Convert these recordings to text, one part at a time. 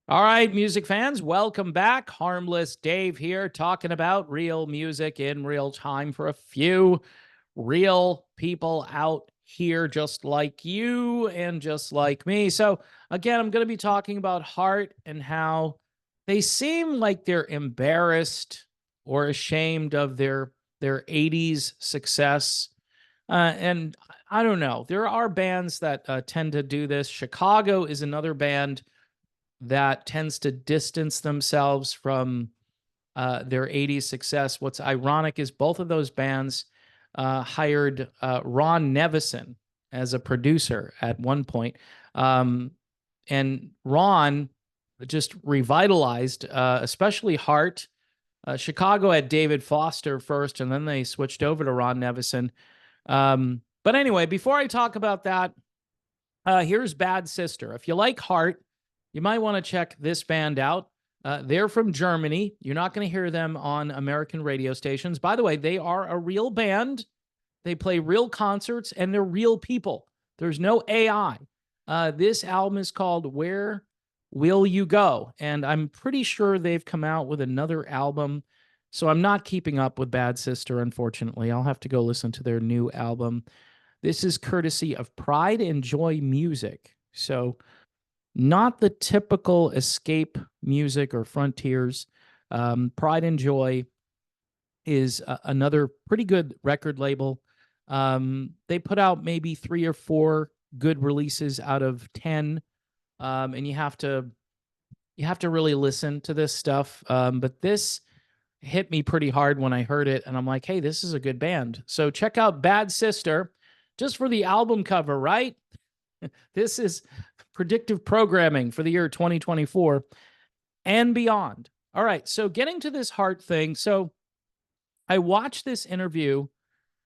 All right, music fans, welcome back. Harmless Dave here, talking about real music in real time for a few real people out here, just like you and just like me. So, again, I'm going to be talking about Heart and how they seem like they're embarrassed or ashamed of their 80s success. And I don't know. There are bands that tend to do this. Chicago is another band that tends to distance themselves from their 80s success. What's ironic is both of those bands hired Ron Nevison as a producer at one point. And Ron just revitalized, especially Heart. Chicago had David Foster first, and then they switched over to Ron Nevison. But anyway, before I talk about that, here's Bad Sister. If you like Heart, you might want to check this band out. They're from Germany. You're not going to hear them on American radio stations. By the way, they are a real band. They play real concerts and they're real people. There's no AI. This album is called Where Will You Go? And I'm pretty sure they've come out with another album. So I'm not keeping up with Bad Sister, unfortunately. I'll have to go listen to their new album. This is courtesy of Pride and Joy Music. So not the typical escape music or frontiers. Pride and Joy is another pretty good record label. They put out maybe 3 or 4 good releases out of 10, and you have to really listen to this stuff. But this hit me pretty hard when I heard it, and I'm like, hey, this is a good band. So check out Bad Sister just for the album cover, right? This is predictive programming for the year 2024 and beyond. All right, so getting to this Heart thing. So I watched this interview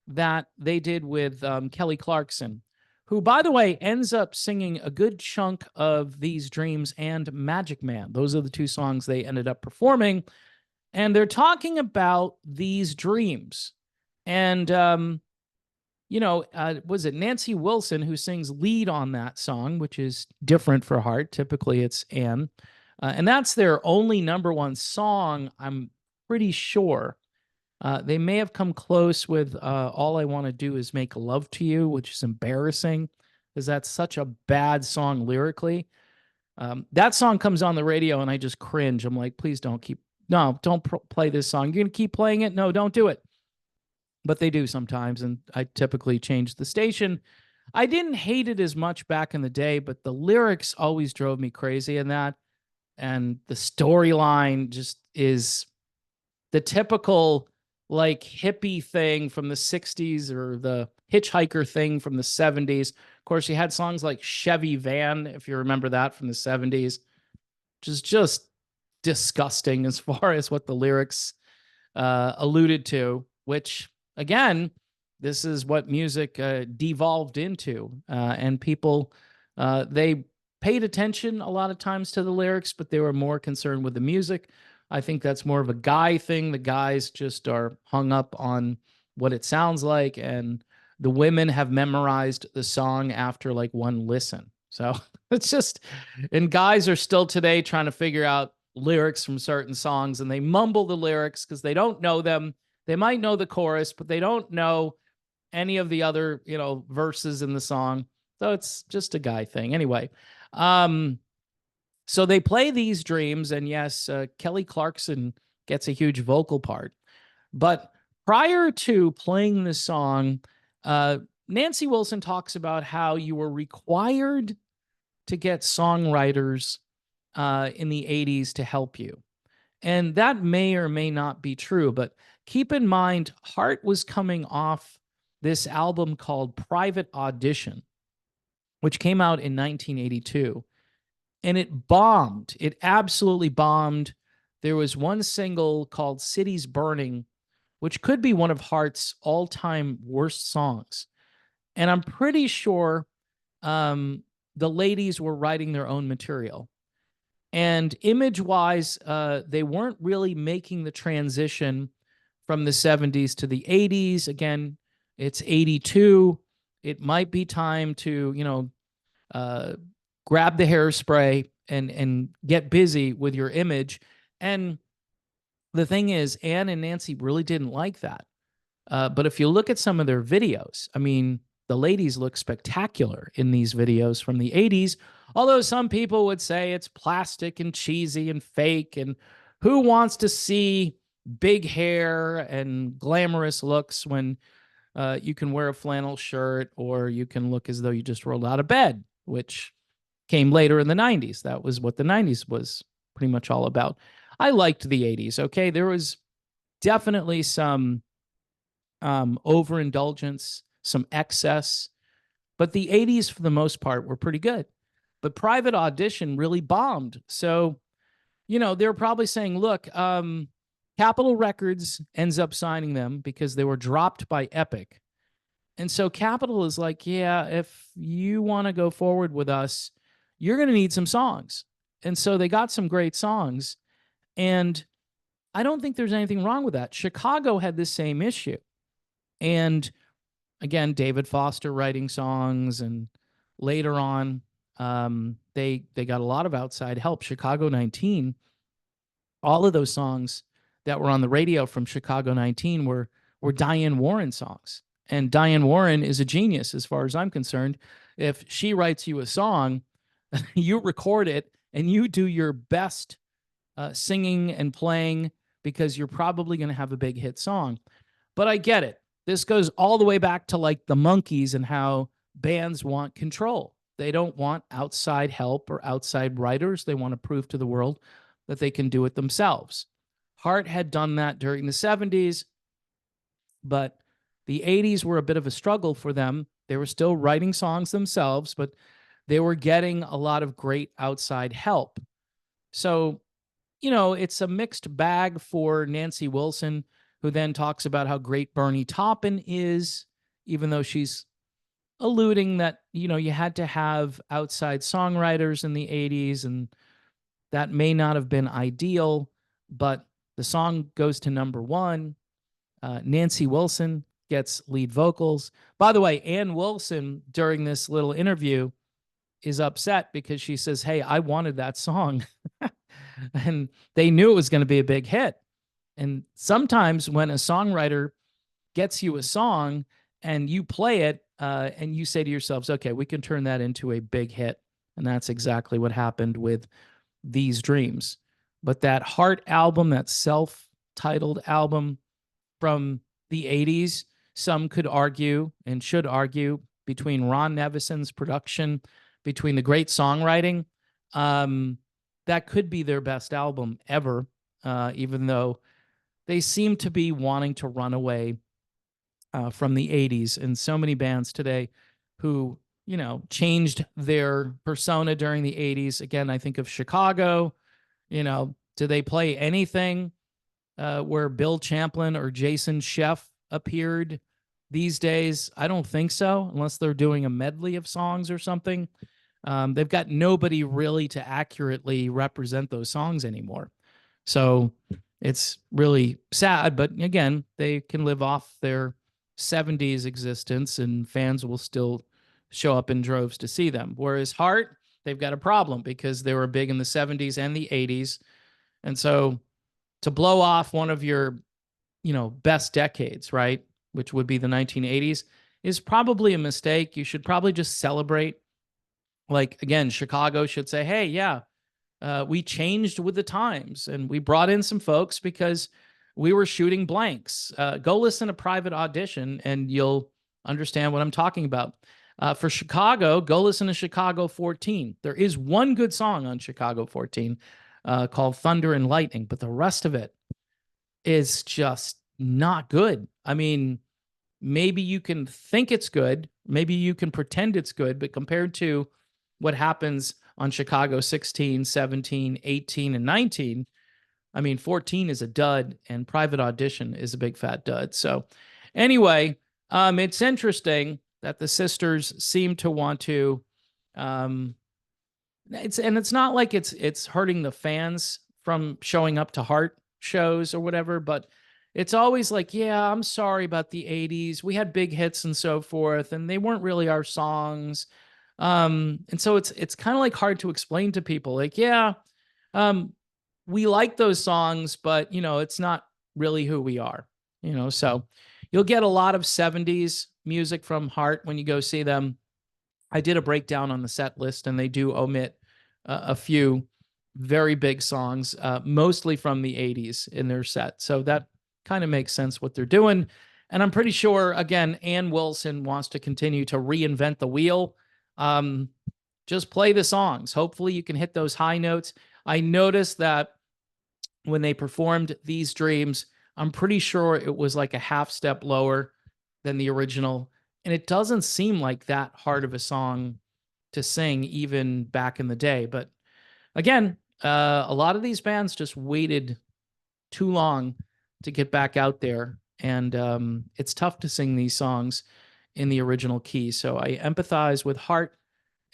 that they did with Kelly Clarkson, who, by the way, ends up singing a good chunk of These Dreams and Magic Man. Those are the 2 songs they ended up performing. And they're talking about these dreams. And was it Nancy Wilson who sings lead on that song, which is different for Heart. Typically, it's Anne. And that's their only #1 song, I'm pretty sure. They may have come close with All I Want to Do Is Make Love to You, which is embarrassing because that's such a bad song lyrically. That song comes on the radio and I just cringe. I'm like, please don't play this song. You're going to keep playing it? No, don't do it. But they do sometimes, and I typically change the station. I didn't hate it as much back in the day, but the lyrics always drove me crazy in that. And the storyline just is the typical like hippie thing from the 60s or the hitchhiker thing from the 70s. Of course, you had songs like Chevy Van, if you remember that from the 70s, which is just disgusting as far as what the lyrics alluded to, which again, this is what music devolved into. And people, they paid attention a lot of times to the lyrics, but they were more concerned with the music. I think that's more of a guy thing. The guys just are hung up on what it sounds like, and the women have memorized the song after like one listen. So it's just, and guys are still today trying to figure out lyrics from certain songs, and they mumble the lyrics because they don't know them. They might know the chorus, but they don't know any of the other, verses in the song. So it's just a guy thing. Anyway, so they play These Dreams, and yes, Kelly Clarkson gets a huge vocal part. But prior to playing the song, Nancy Wilson talks about how you were required to get songwriters in the 80s to help you. And that may or may not be true, but keep in mind, Heart was coming off this album called Private Audition, which came out in 1982. And it bombed. It absolutely bombed. There was one single called Cities Burning, which could be one of Heart's all-time worst songs. And I'm pretty sure the ladies were writing their own material. And image-wise, they weren't really making the transition from the 70s to the 80s. Again, it's 82. It might be time to, grab the hairspray and get busy with your image. And the thing is, Anne and Nancy really didn't like that. But if you look at some of their videos, I mean, the ladies look spectacular in these videos from the 80s, although some people would say it's plastic and cheesy and fake. And who wants to see big hair and glamorous looks when you can wear a flannel shirt or you can look as though you just rolled out of bed, which came later in the 90s. That was what the 90s was pretty much all about. I liked the 80s. Okay. There was definitely some overindulgence, some excess, but the 80s, for the most part, were pretty good. But Private Audition really bombed. So, they're probably saying, look, Capitol Records ends up signing them because they were dropped by Epic. And so Capitol is like, yeah, if you want to go forward with us, you're going to need some songs. And so they got some great songs. And I don't think there's anything wrong with that. Chicago had the same issue. And again, David Foster writing songs, and later on, they got a lot of outside help. Chicago 19, all of those songs that were on the radio from Chicago 19 were Diane Warren songs. And Diane Warren is a genius as far as I'm concerned. If she writes you a song, you record it and you do your best singing and playing, because you're probably going to have a big hit song. But I get it. This goes all the way back to like the Monkees and how bands want control. They don't want outside help or outside writers. They want to prove to the world that they can do it themselves. Heart had done that during the 70s, but the 80s were a bit of a struggle for them. They were still writing songs themselves, but they were getting a lot of great outside help. So, it's a mixed bag for Nancy Wilson, who then talks about how great Bernie Taupin is, even though she's alluding that, you had to have outside songwriters in the 80s, and that may not have been ideal, but the song goes to number one. Nancy Wilson gets lead vocals. By the way, Ann Wilson, during this little interview, is upset because she says, hey, I wanted that song. And they knew it was going to be a big hit. And sometimes when a songwriter gets you a song and you play it and you say to yourselves, okay, we can turn that into a big hit. And that's exactly what happened with These Dreams. But that Heart album, that self-titled album from the 80s, some could argue and should argue, between Ron Nevison's production, between the great songwriting, that could be their best album ever, even though they seem to be wanting to run away from the 80s. And so many bands today who, changed their persona during the 80s. Again, I think of Chicago. Do they play anything where Bill Champlin or Jason Scheff appeared these days? I don't think so, unless they're doing a medley of songs or something. They've got nobody really to accurately represent those songs anymore. So it's really sad, but again, they can live off their 70s existence and fans will still show up in droves to see them. Whereas Heart, they've got a problem because they were big in the 70s and the 80s. And so to blow off one of your, best decades, right, which would be the 1980s, is probably a mistake. You should probably just celebrate. Like, again, Chicago should say, hey, yeah, we changed with the times and we brought in some folks because we were shooting blanks. Go listen to Private Audition and you'll understand what I'm talking about. For Chicago, go listen to Chicago 14. There is one good song on Chicago 14 called Thunder and Lightning, but the rest of it is just not good. I mean, maybe you can think it's good. Maybe you can pretend it's good, but compared to what happens on Chicago 16, 17, 18, and 19, I mean, 14 is a dud and Private Audition is a big fat dud. So anyway, it's interesting that the sisters seem to want to, it's not like it's hurting the fans from showing up to Heart shows or whatever, but it's always like, yeah, I'm sorry about the 80s. We had big hits and so forth, and they weren't really our songs. And so it's kind of like hard to explain to people. Like, yeah, um, we like those songs, but it's not really who we are. So you'll get a lot of 70s music from Heart when you go see them. I did a breakdown on the set list, and they do omit a few very big songs, mostly from the 80s in their set. So that kind of makes sense what they're doing. And I'm pretty sure, again, Ann Wilson wants to continue to reinvent the wheel. Um, just play the songs. Hopefully, you can hit those high notes. I noticed that when they performed These Dreams, I'm pretty sure it was like a half step lower than the original. And it doesn't seem like that hard of a song to sing even back in the day. But again, a lot of these bands just waited too long to get back out there. And it's tough to sing these songs in the original key. So I empathize with Heart.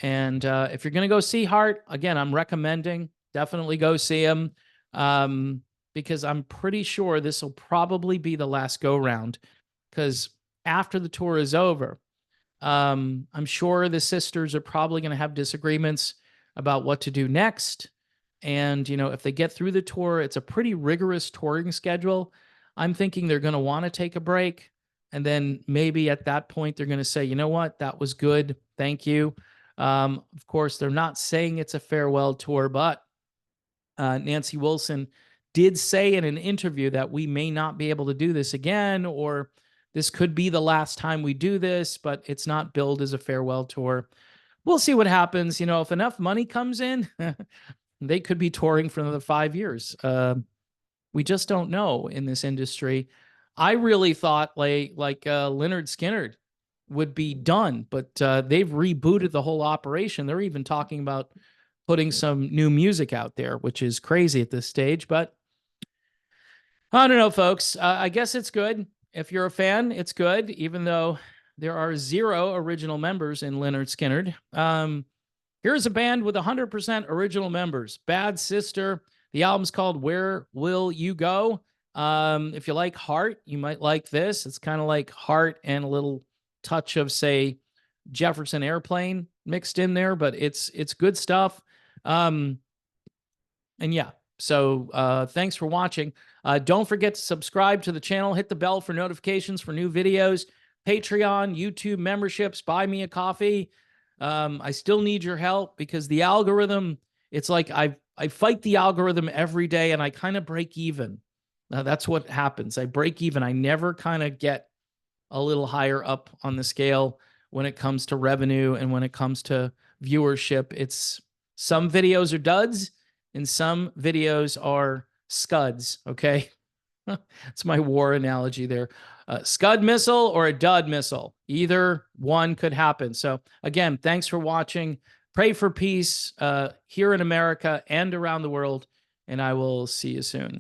And if you're going to go see Heart, again, I'm recommending definitely go see him, because I'm pretty sure this will probably be the last go round. Because after the tour is over, I'm sure the sisters are probably going to have disagreements about what to do next. And, if they get through the tour, it's a pretty rigorous touring schedule. I'm thinking they're going to want to take a break. And then maybe at that point, they're going to say, you know what, that was good. Thank you. Of course, they're not saying it's a farewell tour, but Nancy Wilson did say in an interview that we may not be able to do this again, or this could be the last time we do this, but it's not billed as a farewell tour. We'll see what happens. If enough money comes in, they could be touring for another 5 years. We just don't know in this industry. I really thought like Lynyrd Skynyrd would be done, but they've rebooted the whole operation. They're even talking about putting some new music out there, which is crazy at this stage. But I don't know, folks. I guess it's good. If you're a fan, it's good, even though there are 0 original members in Lynyrd Skynyrd. Here's a band with 100% original members. Bad Sister. The album's called Where Will You Go? If you like Heart, you might like this. It's kind of like Heart and a little touch of, say, Jefferson Airplane mixed in there, but it's good stuff. And yeah, so thanks for watching. Don't forget to subscribe to the channel. Hit the bell for notifications for new videos. Patreon, YouTube memberships, buy me a coffee. I still need your help because the algorithm, it's like I fight the algorithm every day and I kind of break even. That's what happens. I break even. I never kind of get a little higher up on the scale when it comes to revenue and when it comes to viewership. It's some videos are duds and some videos are scuds. Okay. It's my war analogy there. Scud missile or a dud missile. Either one could happen. So again, thanks for watching. Pray for peace here in America and around the world. And I will see you soon.